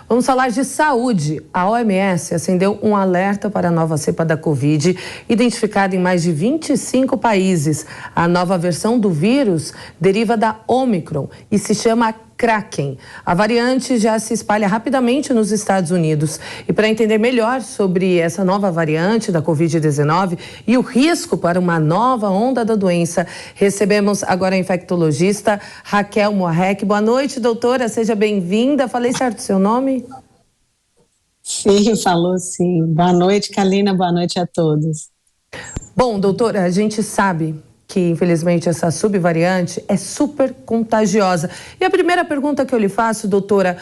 Vamos falar de saúde. A OMS acendeu um alerta para a nova cepa da Covid, identificada em mais de 25 países. A nova versão do vírus deriva da Omicron e se chama Kraken. A variante já se espalha rapidamente nos Estados Unidos. E para entender melhor sobre essa nova variante da Covid-19 e o risco para uma nova onda da doença, recebemos agora a infectologista Raquel Moarec. Boa noite, doutora. Seja bem-vinda. Falei certo o seu nome? Sim, falou sim. Boa noite, Kalina. Boa noite a todos. Bom, doutora, a gente sabe que, infelizmente, essa subvariante é super contagiosa. E a primeira pergunta que eu lhe faço, doutora,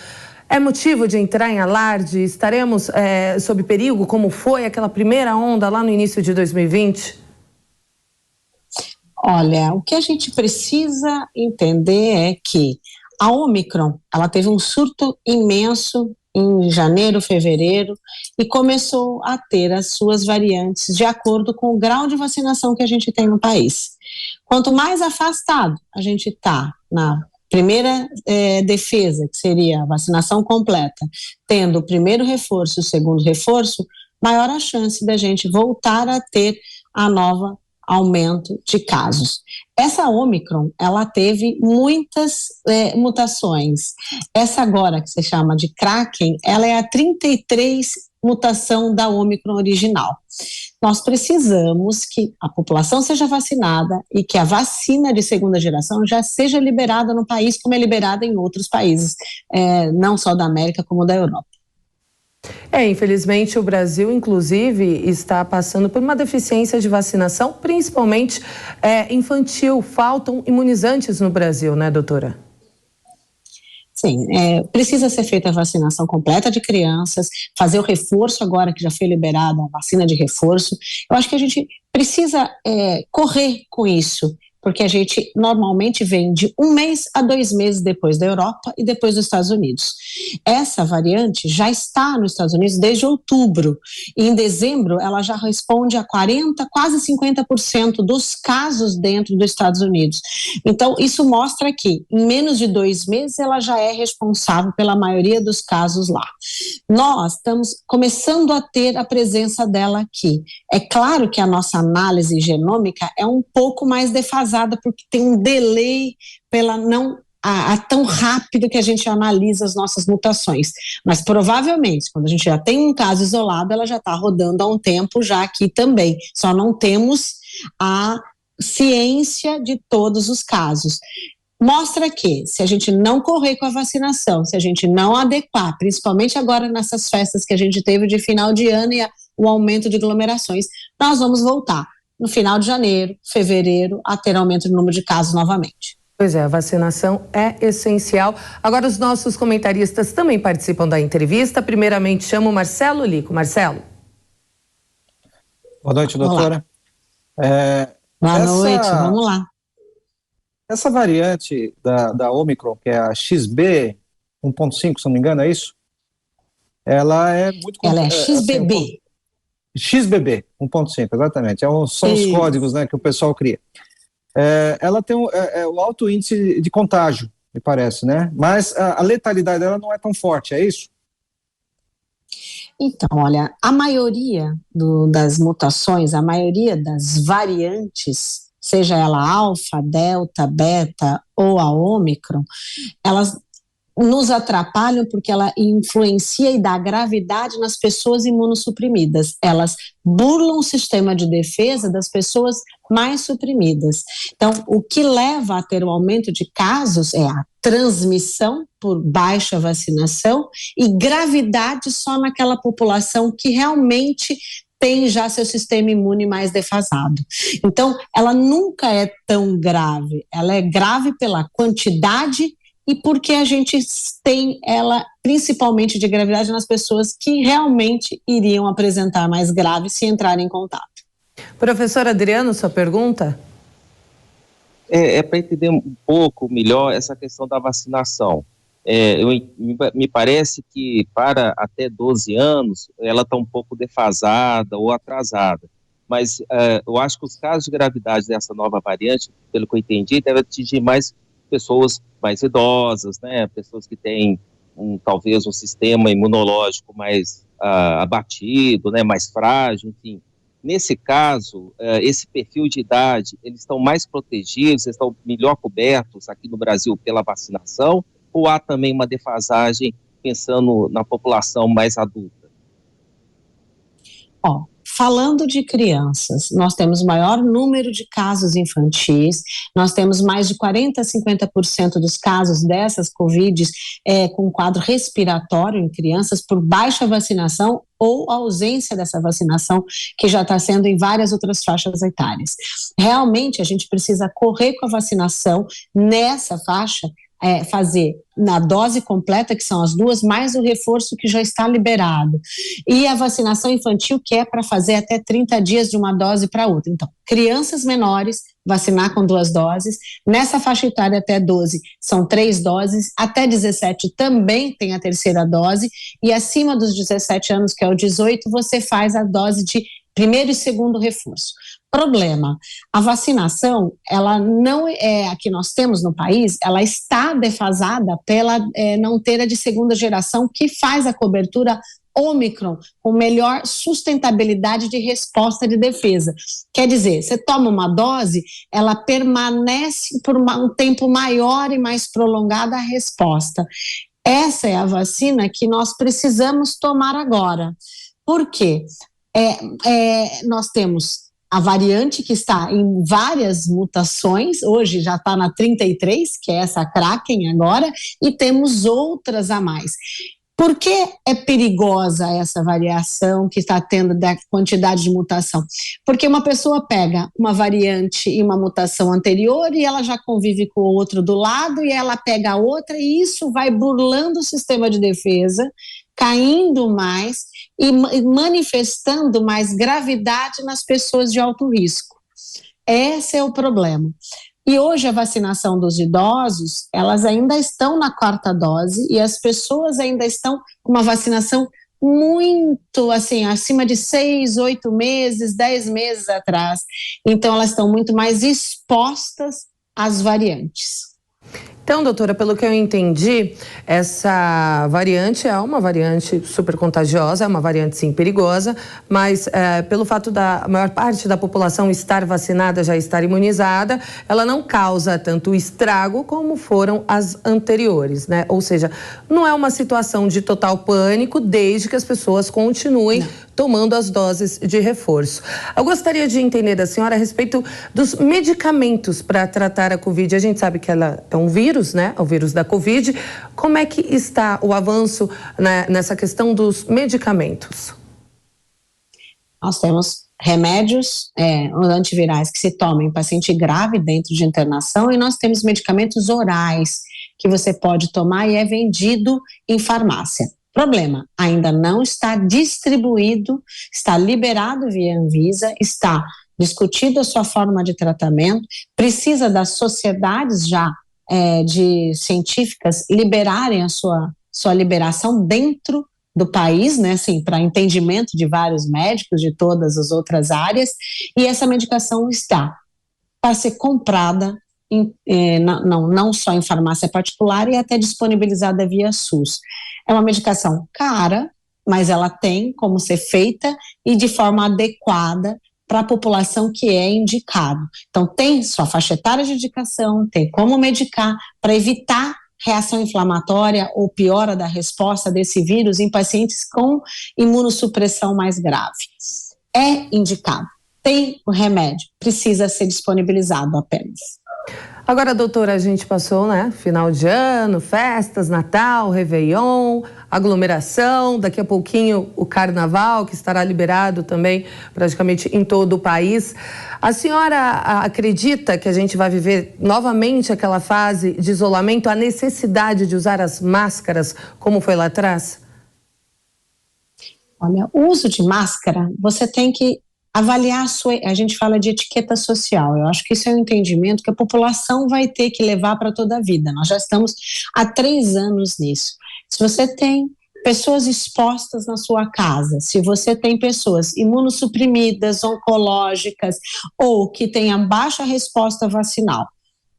é motivo de entrar em alarde? Estaremos sob perigo, como foi aquela primeira onda lá no início de 2020? Olha, o que a gente precisa entender é que a Omicron, ela teve um surto imenso em janeiro, fevereiro, e começou a ter as suas variantes de acordo com o grau de vacinação que a gente tem no país. Quanto mais afastado a gente está na primeira defesa, que seria a vacinação completa, tendo o primeiro reforço e o segundo reforço, maior a chance da gente voltar a ter a nova aumento de casos. Essa Omicron, ela teve muitas mutações. Essa agora, que se chama de Kraken, ela é a 33 mutação da Omicron original. Nós precisamos que a população seja vacinada e que a vacina de segunda geração já seja liberada no país, como é liberada em outros países, não só da América, como da Europa. Infelizmente o Brasil, inclusive, está passando por uma deficiência de vacinação, principalmente infantil. Faltam imunizantes no Brasil, né, doutora? Sim, precisa ser feita a vacinação completa de crianças, fazer o reforço agora que já foi liberada a vacina de reforço. Eu acho que a gente precisa correr com isso, porque a gente normalmente vem de 1 mês a 2 meses depois da Europa e depois dos Estados Unidos. Essa variante já está nos Estados Unidos desde outubro, e em dezembro ela já responde a 40%, quase 50% dos casos dentro dos Estados Unidos. Então, isso mostra que em menos de 2 meses ela já é responsável pela maioria dos casos lá. Nós estamos começando a ter a presença dela aqui. É claro que a nossa análise genômica é um pouco mais defasada, porque tem um delay pela não tão rápido que a gente analisa as nossas mutações, mas provavelmente quando a gente já tem um caso isolado, ela já está rodando há um tempo já aqui também, só não temos a ciência de todos os casos. Mostra que, se a gente não correr com a vacinação, se a gente não adequar, principalmente agora nessas festas que a gente teve de final de ano e o aumento de aglomerações, nós vamos voltar no final de janeiro, fevereiro, a ter aumento no número de casos novamente. Pois é, a vacinação é essencial. Agora os nossos comentaristas também participam da entrevista. Primeiramente chamo o Marcelo Lico. Marcelo. Boa noite, doutora. Boa noite, vamos lá. Essa variante da Omicron, que é a XB 1.5, se não me engano, é isso? Ela é muito... Ela é XBB. XBB 1.5, exatamente. São os códigos, né, que o pessoal cria. Ela tem o alto índice de contágio, me parece, né? Mas a letalidade dela não é tão forte, é isso? Então, olha, a maioria das mutações, a maioria das variantes, seja ela alfa, delta, beta ou a Omicron, elas nos atrapalham porque ela influencia e dá gravidade nas pessoas imunossuprimidas. Elas burlam o sistema de defesa das pessoas mais suprimidas. Então, o que leva a ter um aumento de casos é a transmissão por baixa vacinação e gravidade só naquela população que realmente tem já seu sistema imune mais defasado. Então, ela nunca é tão grave. Ela é grave pela quantidade e porque a gente tem ela principalmente de gravidade nas pessoas que realmente iriam apresentar mais grave se entrarem em contato. Professor Adriano, sua pergunta? Para entender um pouco melhor essa questão da vacinação. Me parece que para até 12 anos ela está um pouco defasada ou atrasada, mas eu acho que os casos de gravidade dessa nova variante, pelo que eu entendi, deve atingir mais pessoas mais idosas, né, pessoas que têm talvez um sistema imunológico mais abatido, né, mais frágil, enfim. Nesse caso, esse perfil de idade, eles estão mais protegidos, eles estão melhor cobertos aqui no Brasil pela vacinação, ou há também uma defasagem pensando na população mais adulta? Falando de crianças, nós temos maior número de casos infantis, nós temos mais de 40% a 50% dos casos dessas Covid com quadro respiratório em crianças por baixa vacinação ou ausência dessa vacinação, que já está sendo em várias outras faixas etárias. Realmente, a gente precisa correr com a vacinação nessa faixa, fazer na dose completa, que são as 2, mais o reforço que já está liberado. E a vacinação infantil, que é para fazer até 30 dias de uma dose para outra. Então, crianças menores, vacinar com 2 doses. Nessa faixa etária até 12, são 3 doses. Até 17 também tem a terceira dose. E acima dos 17 anos, que é o 18, você faz a dose de primeiro e segundo reforço. Problema, a vacinação, ela não a que nós temos no país, ela está defasada pela não ter a de segunda geração, que faz a cobertura Ômicron com melhor sustentabilidade de resposta de defesa. Quer dizer, você toma uma dose, ela permanece por um tempo maior e mais prolongada a resposta. Essa é a vacina que nós precisamos tomar agora. Por quê? Nós temos a variante que está em várias mutações, hoje já está na 33, que é essa Kraken agora, e temos outras a mais. Por que é perigosa essa variação que está tendo da quantidade de mutação? Porque uma pessoa pega uma variante e uma mutação anterior e ela já convive com o outro do lado e ela pega a outra e isso vai burlando o sistema de defesa, caindo mais e manifestando mais gravidade nas pessoas de alto risco. Esse é o problema. E hoje a vacinação dos idosos, elas ainda estão na 4ª dose e as pessoas ainda estão com uma vacinação muito, assim, acima de 6, 8 meses, 10 meses atrás. Então elas estão muito mais expostas às variantes. Então, doutora, pelo que eu entendi, essa variante é uma variante super contagiosa, é uma variante sim perigosa, mas pelo fato da maior parte da população estar vacinada, já estar imunizada, ela não causa tanto estrago como foram as anteriores, né? Ou seja, não é uma situação de total pânico desde que as pessoas continuem tomando as doses de reforço. Eu gostaria de entender da senhora a respeito dos medicamentos para tratar a Covid. A gente sabe que ela é um vírus, né? O vírus da Covid. Como é que está o avanço, né, nessa questão dos medicamentos? Nós temos remédios antivirais que se tomam em paciente grave dentro de internação e nós temos medicamentos orais que você pode tomar e é vendido em farmácia. Problema, ainda não está distribuído, está liberado via Anvisa, está discutido a sua forma de tratamento, precisa das sociedades já de científicas liberarem a sua liberação dentro do país, né, assim, para entendimento de vários médicos de todas as outras áreas, e essa medicação está para ser comprada não só em farmácia particular e até disponibilizada via SUS. É uma medicação cara, mas ela tem como ser feita e de forma adequada para a população que é indicado. Então tem sua faixa etária de indicação, tem como medicar para evitar reação inflamatória ou piora da resposta desse vírus em pacientes com imunossupressão mais grave. É indicado, tem o remédio, precisa ser disponibilizado apenas. Agora, doutora, a gente passou, né? Final de ano, festas, Natal, Réveillon, aglomeração, daqui a pouquinho o Carnaval, que estará liberado também praticamente em todo o país. A senhora acredita que a gente vai viver novamente aquela fase de isolamento, a necessidade de usar as máscaras, como foi lá atrás? Olha, o uso de máscara, você tem que avaliar a gente fala de etiqueta social, eu acho que isso é um entendimento que a população vai ter que levar para toda a vida. Nós já estamos há 3 anos nisso. Se você tem pessoas expostas na sua casa, se você tem pessoas imunossuprimidas, oncológicas ou que tenham baixa resposta vacinal,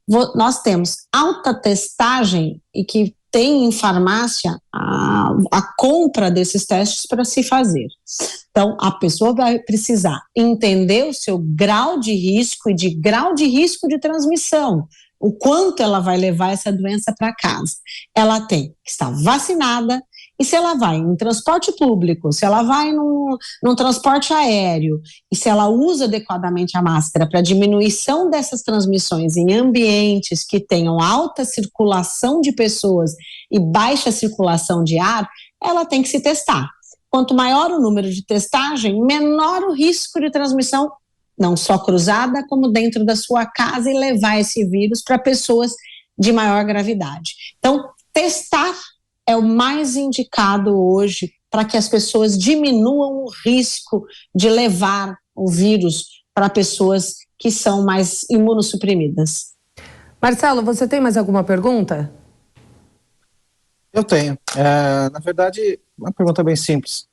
nós temos alta testagem e que tem em farmácia a compra desses testes para se fazer. Então, a pessoa vai precisar entender o seu grau de risco e de grau de risco de transmissão, o quanto ela vai levar essa doença para casa. Ela tem que estar vacinada, e se ela vai em transporte público, se ela vai num transporte aéreo, e se ela usa adequadamente a máscara para diminuição dessas transmissões em ambientes que tenham alta circulação de pessoas e baixa circulação de ar, ela tem que se testar. Quanto maior o número de testagem, menor o risco de transmissão, não só cruzada, como dentro da sua casa, e levar esse vírus para pessoas de maior gravidade. Então, testar é o mais indicado hoje para que as pessoas diminuam o risco de levar o vírus para pessoas que são mais imunossuprimidas. Marcelo, você tem mais alguma pergunta? Eu tenho. Na verdade, uma pergunta bem simples.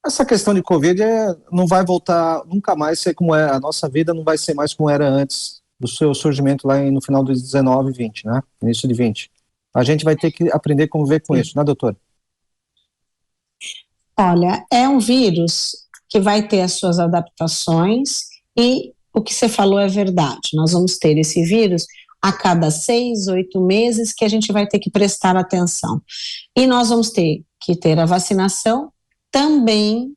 Essa questão de Covid não vai voltar nunca mais ser como é. A nossa vida não vai ser mais como era antes do seu surgimento lá no final de 19 e 20, né? Início de 20. A gente vai ter que aprender a conviver com isso, né, doutora? Olha, é um vírus que vai ter as suas adaptações e o que você falou é verdade. Nós vamos ter esse vírus a cada 6, 8 meses que a gente vai ter que prestar atenção. E nós vamos ter que ter a vacinação também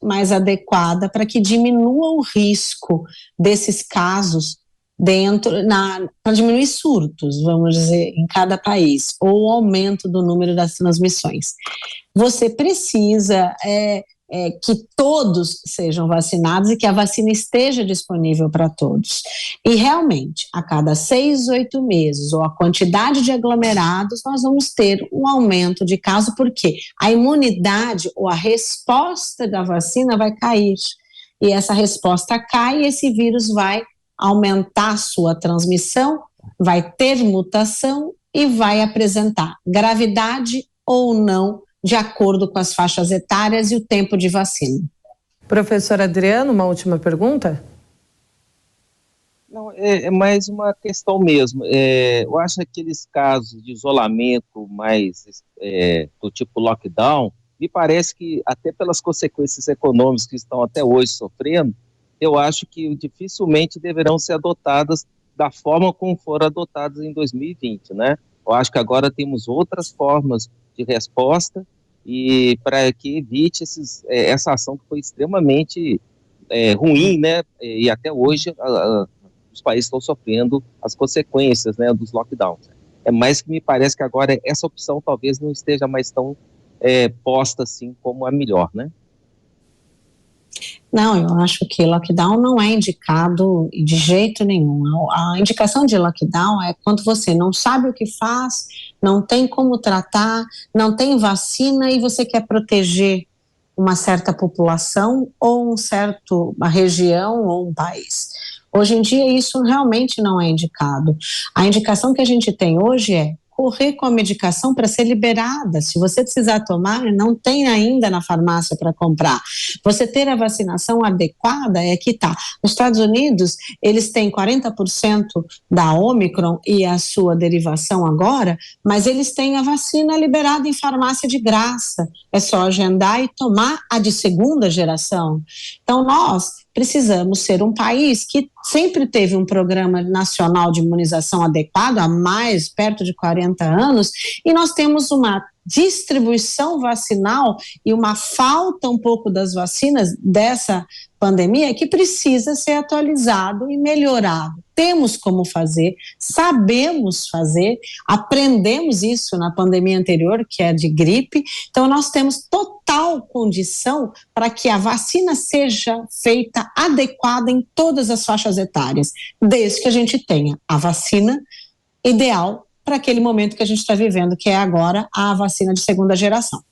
mais adequada para que diminua o risco desses casos para diminuir surtos, vamos dizer, em cada país, ou o aumento do número das transmissões. Você precisa que todos sejam vacinados e que a vacina esteja disponível para todos. E realmente, a cada 6, 8 meses, ou a quantidade de aglomerados, nós vamos ter um aumento de casos, porque a imunidade ou a resposta da vacina vai cair. E essa resposta cai e esse vírus vai aumentar sua transmissão, vai ter mutação e vai apresentar gravidade ou não, de acordo com as faixas etárias e o tempo de vacina. Professor Adriano, uma última pergunta? Não, é mais uma questão mesmo. Eu acho que aqueles casos de isolamento mais do tipo lockdown, me parece que até pelas consequências econômicas que estão até hoje sofrendo, eu acho que dificilmente deverão ser adotadas da forma como foram adotadas em 2020, né? Eu acho que agora temos outras formas de resposta e para que evite essa ação que foi extremamente ruim, né? E até hoje os países estão sofrendo as consequências, né, dos lockdowns. É mais que me parece que agora essa opção talvez não esteja mais tão posta assim como a melhor, né? Não, eu acho que lockdown não é indicado de jeito nenhum. A indicação de lockdown é quando você não sabe o que faz, não tem como tratar, não tem vacina e você quer proteger uma certa população ou uma região ou um país. Hoje em dia isso realmente não é indicado. A indicação que a gente tem hoje é correr com a medicação para ser liberada. Se você precisar tomar, não tem ainda na farmácia para comprar. Você ter a vacinação adequada é que tá. Nos Estados Unidos, eles têm 40% da Omicron e a sua derivação agora, mas eles têm a vacina liberada em farmácia de graça. É só agendar e tomar a de segunda geração. Então, nós precisamos ser um país que sempre teve um programa nacional de imunização adequado, há mais, perto de 40 anos, e nós temos uma distribuição vacinal e uma falta um pouco das vacinas dessa pandemia que precisa ser atualizado e melhorado. Temos como fazer, sabemos fazer, aprendemos isso na pandemia anterior, que é de gripe, então nós temos total condição para que a vacina seja feita adequada em todas as faixas etárias, desde que a gente tenha a vacina ideal para aquele momento que a gente está vivendo, que é agora a vacina de segunda geração.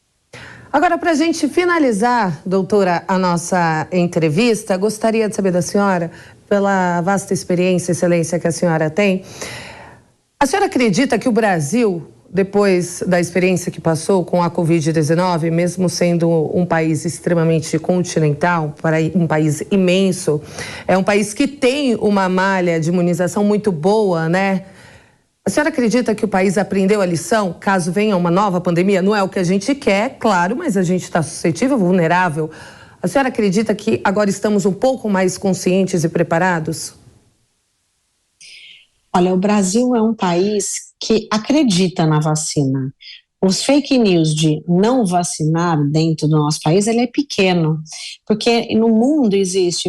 Agora, para a gente finalizar, doutora, a nossa entrevista, gostaria de saber da senhora, pela vasta experiência e excelência que a senhora tem, a senhora acredita que o Brasil, depois da experiência que passou com a Covid-19, mesmo sendo um país extremamente continental, um país imenso, é um país que tem uma malha de imunização muito boa, né? A senhora acredita que o país aprendeu a lição caso venha uma nova pandemia? Não é o que a gente quer, claro, mas a gente está suscetível, vulnerável. A senhora acredita que agora estamos um pouco mais conscientes e preparados? Olha, o Brasil é um país que acredita na vacina. Os fake news de não vacinar dentro do nosso país, ele é pequeno, porque no mundo existe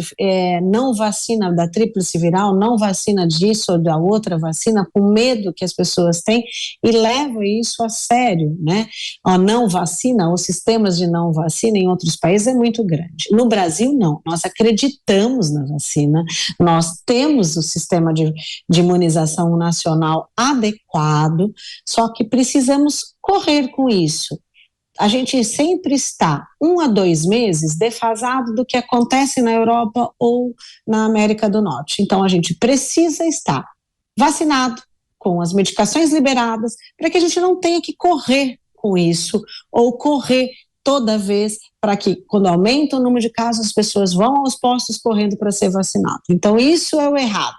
não vacina da tríplice viral, não vacina disso ou da outra vacina, com medo que as pessoas têm e levam isso a sério, né? A não vacina, os sistemas de não vacina em outros países é muito grande. No Brasil, não. Nós acreditamos na vacina, nós temos o sistema de imunização nacional adequado, só que precisamos correr com isso. A gente sempre está 1 a 2 meses defasado do que acontece na Europa ou na América do Norte. Então, a gente precisa estar vacinado, com as medicações liberadas, para que a gente não tenha que correr com isso, ou correr toda vez para que, quando aumenta o número de casos, as pessoas vão aos postos correndo para ser vacinado. Então, isso é o errado.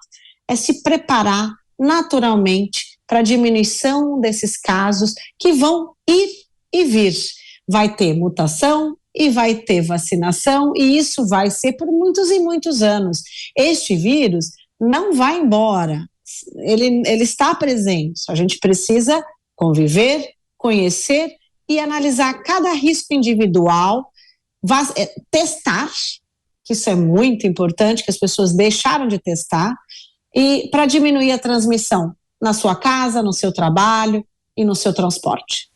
É se preparar naturalmente para a diminuição desses casos que vão ir e vir. Vai ter mutação e vai ter vacinação, e isso vai ser por muitos e muitos anos. Este vírus não vai embora, ele está presente. A gente precisa conviver, conhecer e analisar cada risco individual, testar, que isso é muito importante, que as pessoas deixaram de testar, e para diminuir a transmissão na sua casa, no seu trabalho e no seu transporte.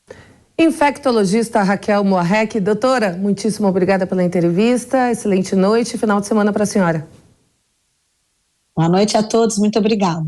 Infectologista Raquel Moarec. Doutora, muitíssimo obrigada pela entrevista, excelente noite e final de semana para a senhora. Boa noite a todos, muito obrigada.